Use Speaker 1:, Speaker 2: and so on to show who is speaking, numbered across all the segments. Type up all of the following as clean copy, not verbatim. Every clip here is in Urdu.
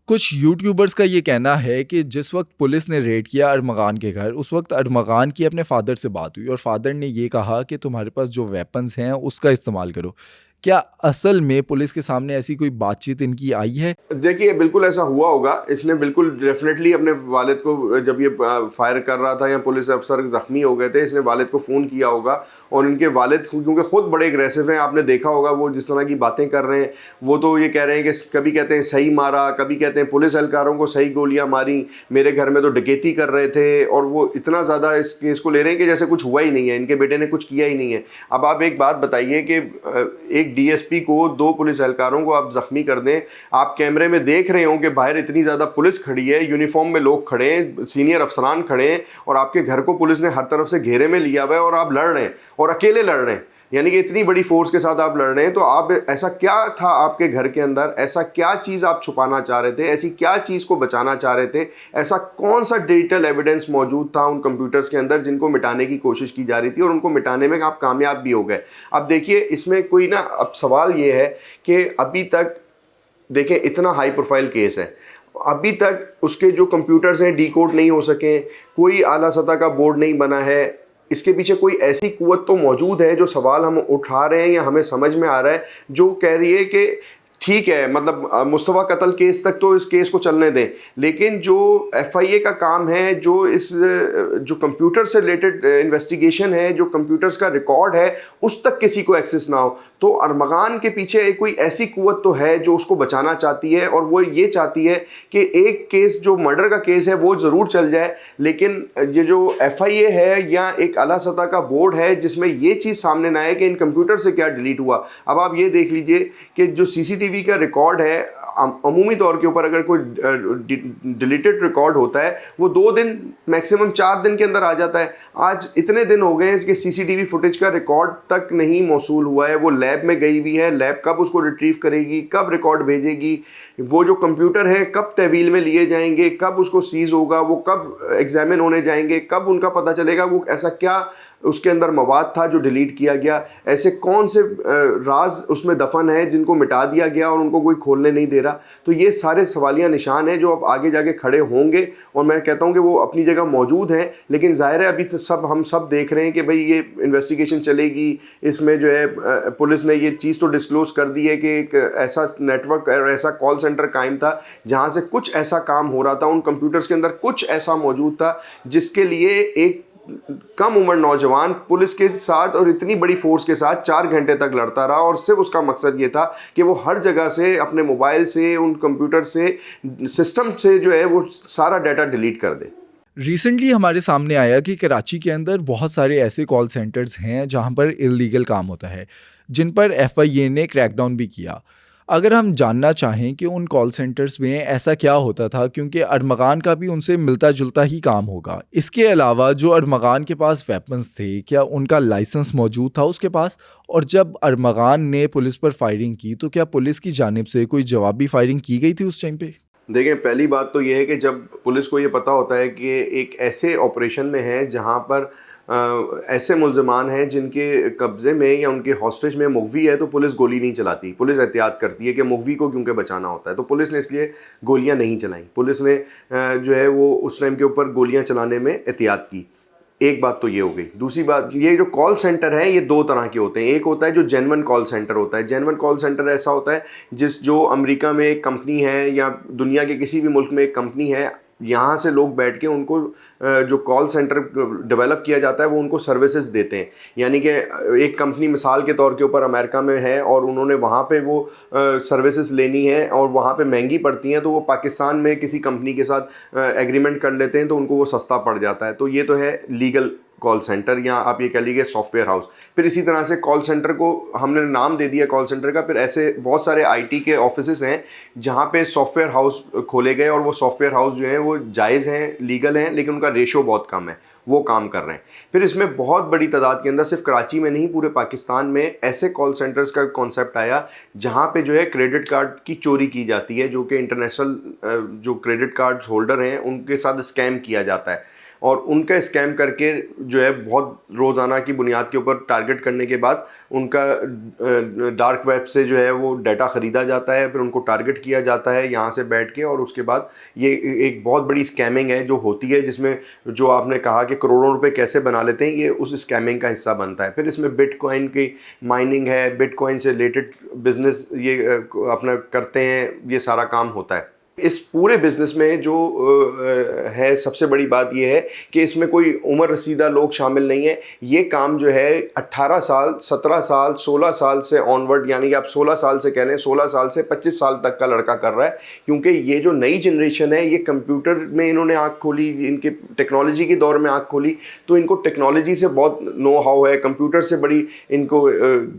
Speaker 1: کچھ یوٹیوبرز کا یہ کہنا ہے کہ جس وقت پولیس نے ریڈ کیا ارمغان کے گھر، اس وقت ارمغان کی اپنے فادر سے بات ہوئی اور فادر نے یہ کہا کہ تمہارے پاس جو ویپنز ہیں اس کا استعمال کرو. کیا اصل میں پولیس کے سامنے ایسی کوئی بات چیت ان کی آئی ہے؟
Speaker 2: دیکھیے بالکل ایسا ہوا ہوگا. اس نے بالکل ڈیفینیٹلی اپنے والد کو، جب یہ فائر کر رہا تھا یا پولیس افسر زخمی ہو گئے تھے، اس نے والد کو فون کیا ہوگا. اور ان کے والد کیونکہ خود بڑے اگریسو ہیں، آپ نے دیکھا ہوگا وہ جس طرح کی باتیں کر رہے ہیں. وہ تو یہ کہہ رہے ہیں کہ کبھی کہتے ہیں صحیح مارا، کبھی کہتے ہیں پولیس اہلکاروں کو صحیح گولیاں ماری، میرے گھر میں تو ڈکیتی کر رہے تھے. اور وہ اتنا زیادہ اس کیس کو لے رہے ہیں کہ جیسے کچھ ہوا ہی نہیں ہے، ان کے بیٹے نے کچھ کیا ہی نہیں ہے. اب آپ ایک بات بتائیے کہ ایک ڈی ایس پی کو، 2 پولیس اہلکاروں کو آپ زخمی کر دیں. آپ کیمرے میں دیکھ رہے ہوں کہ باہر اتنی زیادہ پولیس کھڑی ہے، یونیفارم میں لوگ کھڑے ہیں، سینئر افسران کھڑے ہیں، اور آپ کے گھر کو پولیس نے ہر طرف سے گھیرے میں لیا ہوا ہے اور آپ لڑ رہے ہیں اور اکیلے لڑ رہے ہیں. یعنی کہ اتنی بڑی فورس کے ساتھ آپ لڑ رہے ہیں. تو آپ ایسا کیا تھا آپ کے گھر کے اندر، ایسا کیا چیز آپ چھپانا چاہ رہے تھے، ایسی کیا چیز کو بچانا چاہ رہے تھے، ایسا کون سا ڈیجیٹل ایویڈنس موجود تھا ان کمپیوٹرز کے اندر جن کو مٹانے کی کوشش کی جا رہی تھی، اور ان کو مٹانے میں آپ کامیاب بھی ہو گئے. اب دیکھیے اس میں کوئی نا، اب سوال یہ ہے کہ ابھی تک دیکھیں اتنا ہائی پروفائل کیس ہے، ابھی تک اس کے جو کمپیوٹرز ہیں ڈی کوڈ نہیں ہو سکے، کوئی اعلیٰ سطح کا بورڈ نہیں بنا ہے. اس کے پیچھے کوئی ایسی قوت تو موجود ہے. جو سوال ہم اٹھا رہے ہیں یا ہمیں سمجھ میں آ رہا ہے، جو کہہ رہی ہے کہ ٹھیک ہے، مطلب مصطفیٰ قتل کیس تک تو اس کیس کو چلنے دیں، لیکن جو ایف آئی اے کا کام ہے، جو کمپیوٹر سے ریلیٹڈ انویسٹیگیشن ہے، جو کمپیوٹرز کا ریکارڈ ہے، اس تک کسی کو ایکسیس نہ ہو. تو ارمغان کے پیچھے کوئی ایسی قوت تو ہے جو اس کو بچانا چاہتی ہے، اور وہ یہ چاہتی ہے کہ ایک کیس جو مرڈر کا کیس ہے وہ ضرور چل جائے، لیکن یہ جو ایف آئی اے ہے یا ایک اعلیٰ سطح کا بورڈ ہے جس میں یہ چیز سامنے نہ آئے کہ ان کمپیوٹر سے کیا ڈیلیٹ ہوا. اب آپ یہ دیکھ لیجئے کہ جو سی سی ٹی وی کا ریکارڈ ہے، عمومی طور کے اوپر اگر کوئی ڈیلیٹڈ ریکارڈ ہوتا ہے وہ 2 دن میکسیمم 4 دن کے اندر آ جاتا ہے. آج اتنے دن ہو گئے ہیں کہ سی سی ٹی وی فوٹیج کا ریکارڈ تک نہیں موصول ہوا ہے. وہ لیب میں گئی ہوئی ہے، لیب کب اس کو ریٹریو کرے گی، کب ریکارڈ بھیجے گی، وہ جو کمپیوٹر ہے کب تحویل میں لیے جائیں گے، کب اس کو سیز ہوگا، وہ کب ایگزامن ہونے جائیں گے، کب ان کا پتہ چلے گا وہ ایسا کیا اس کے اندر مواد تھا جو ڈیلیٹ کیا گیا، ایسے کون سے راز اس میں دفن ہے جن کو مٹا دیا گیا اور ان کو کوئی کھولنے نہیں دے رہا. تو یہ سارے سوالیہ نشان ہیں جو اب آگے جا کے کھڑے ہوں گے، اور میں کہتا ہوں کہ وہ اپنی جگہ موجود ہیں. لیکن ظاہر ہے ابھی ہم سب دیکھ رہے ہیں کہ بھئی یہ انویسٹیگیشن چلے گی. اس میں جو ہے پولیس نے یہ چیز تو ڈسکلوز کر دی ہے کہ ایک ایسا نیٹ ورک اور ایسا کال سینٹر قائم تھا جہاں سے کچھ ایسا کام ہو رہا تھا، ان کمپیوٹرز کے اندر کچھ ایسا موجود تھا جس کے لیے ایک کم عمر نوجوان پولیس کے ساتھ اور اتنی بڑی فورس کے ساتھ 4 گھنٹے تک لڑتا رہا. اور صرف اس کا مقصد یہ تھا کہ وہ ہر جگہ سے اپنے موبائل سے، ان کمپیوٹر سے، سسٹم سے جو ہے وہ سارا ڈیٹا ڈیلیٹ کر دے.
Speaker 1: ریسنٹلی ہمارے سامنے آیا کہ کراچی کے اندر بہت سارے ایسے کال سینٹرز ہیں جہاں پر اللیگل کام ہوتا ہے، جن پر ایف آئی اے نے کریک ڈاؤن بھی کیا. اگر ہم جاننا چاہیں کہ ان کال سینٹرز میں ایسا کیا ہوتا تھا، کیونکہ ارمغان کا بھی ان سے ملتا جلتا ہی کام ہوگا. اس کے علاوہ جو ارمغان کے پاس ویپنز تھے، کیا ان کا لائسنس موجود تھا اس کے پاس؟ اور جب ارمغان نے پولیس پر فائرنگ کی تو کیا پولیس کی جانب سے کوئی جوابی فائرنگ کی گئی تھی اس ٹائم پہ؟
Speaker 2: دیکھیں پہلی بات تو یہ ہے کہ جب پولیس کو یہ پتہ ہوتا ہے کہ ایک ایسے آپریشن میں ہے جہاں پر ایسے ملزمان ہیں جن کے قبضے میں یا ان کے ہاسٹیج میں مغوی ہے، تو پولیس گولی نہیں چلاتی. پولیس احتیاط کرتی ہے کہ مغوی کو کیونکہ بچانا ہوتا ہے، تو پولیس نے اس لیے گولیاں نہیں چلائیں. پولیس نے جو ہے وہ اس ٹائم کے اوپر گولیاں چلانے میں احتیاط کی. ایک بات تو یہ ہو گئی. دوسری بات، یہ جو کال سینٹر ہیں یہ 2 طرح کے ہوتے ہیں. ایک ہوتا ہے جو جینون کال سینٹر ہوتا ہے. جینون کال سینٹر ایسا ہوتا ہے جو امریکہ میں ایک کمپنی ہے یا دنیا کے کسی بھی ملک میں ایک کمپنی ہے، یہاں سے لوگ بیٹھ کے ان کو جو کال سینٹر ڈیولپ کیا جاتا ہے وہ ان کو سروسز دیتے ہیں. یعنی کہ ایک کمپنی مثال کے طور کے اوپر امریکہ میں ہے اور انہوں نے وہاں پہ وہ سروسز لینی ہے اور وہاں پہ مہنگی پڑتی ہیں، تو وہ پاکستان میں کسی کمپنی کے ساتھ ایگریمنٹ کر لیتے ہیں تو ان کو وہ سستا پڑ جاتا ہے. تو یہ تو ہے لیگل کال سینٹر، یا آپ یہ کہہ لیجیے سافٹ ویئر ہاؤس. پھر اسی طرح سے کال سینٹر کو ہم نے نام دے دیا کال سینٹر کا. پھر ایسے بہت سارے آئی ٹی کے آفیسز ہیں جہاں پہ سافٹ ویئر ہاؤس کھولے گئے، اور وہ سافٹ ویئر ہاؤس جو ہیں وہ جائز ہیں، لیگل ہیں، لیکن ان کا ریشو بہت کم ہے، وہ کام کر رہے ہیں. پھر اس میں بہت بڑی تعداد کے اندر، صرف کراچی میں نہیں پورے پاکستان میں ایسے کال سینٹرز کا کانسیپٹ آیا جہاں پہ جو ہے کریڈٹ کارڈ کی چوری کی جاتی ہے، جو کہ انٹرنیشنل جو کریڈٹ کارڈ ہولڈر ہیں ان کے ساتھ اسکیم کیا جاتا ہے. اور ان کا اسکیم کر کے جو ہے بہت روزانہ کی بنیاد کے اوپر ٹارگٹ کرنے کے بعد ان کا ڈارک ویب سے جو ہے وہ ڈیٹا خریدا جاتا ہے, پھر ان کو ٹارگٹ کیا جاتا ہے یہاں سے بیٹھ کے, اور اس کے بعد یہ ایک بہت بڑی اسکیمنگ ہے جو ہوتی ہے, جس میں جو آپ نے کہا کہ کروڑوں روپے کیسے بنا لیتے ہیں, یہ اس اسکیمنگ کا حصہ بنتا ہے. پھر اس میں بٹ کوائن کی مائننگ ہے, بٹ کوائن سے ریلیٹڈ بزنس یہ اپنا کرتے ہیں, یہ سارا کام ہوتا ہے. اس پورے بزنس میں جو ہے سب سے بڑی بات یہ ہے کہ اس میں کوئی عمر رسیدہ لوگ شامل نہیں ہیں. یہ کام جو ہے 18 سال 17 سال 16 سال سے آن ورڈ, یعنی کہ آپ 16 سال سے کہہ لیں 16 سال سے 25 سال تک کا لڑکا کر رہا ہے, کیونکہ یہ جو نئی جنریشن ہے یہ کمپیوٹر میں انہوں نے آنکھ کھولی, ان کے ٹیکنالوجی کے دور میں آنکھ کھولی, تو ان کو ٹیکنالوجی سے بہت نو ہاؤ ہے, کمپیوٹر سے بڑی ان کو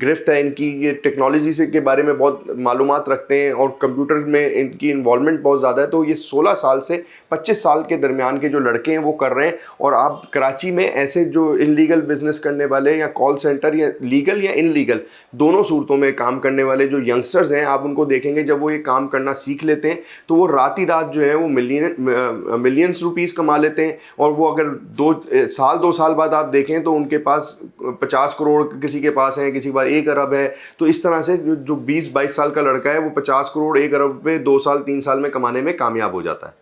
Speaker 2: گرفت ہے ان کی, یہ ٹیکنالوجی سے کے بارے میں بہت معلومات رکھتے ہیں اور کمپیوٹر میں ان کی انوالومنٹ بہت زیادہ ہے. تو یہ 16 سال سے 25 سال کے درمیان کے جو لڑکے ہیں وہ کر رہے ہیں. اور آپ کراچی میں ایسے جو ان لیگل بزنس کرنے والے یا کال سینٹر یا لیگل یا ان لیگل دونوں صورتوں میں کام کرنے والے جو ینگسٹرز ہیں, آپ ان کو دیکھیں گے جب وہ یہ کام کرنا سیکھ لیتے ہیں تو وہ رات ہی رات جو ہے وہ ملینز روپیز کما لیتے ہیں. اور وہ اگر 2 سال بعد آپ دیکھیں تو ان کے پاس 50 کروڑ کسی کے پاس ہیں, کسی بار 1 ارب ہے. تو اس طرح سے جو 20-22 سال کا لڑکا ہے وہ 50 کروڑ 1 ارب پہ 2 سال 3 سال میں کمانے میں کامیاب ہو جاتا ہے.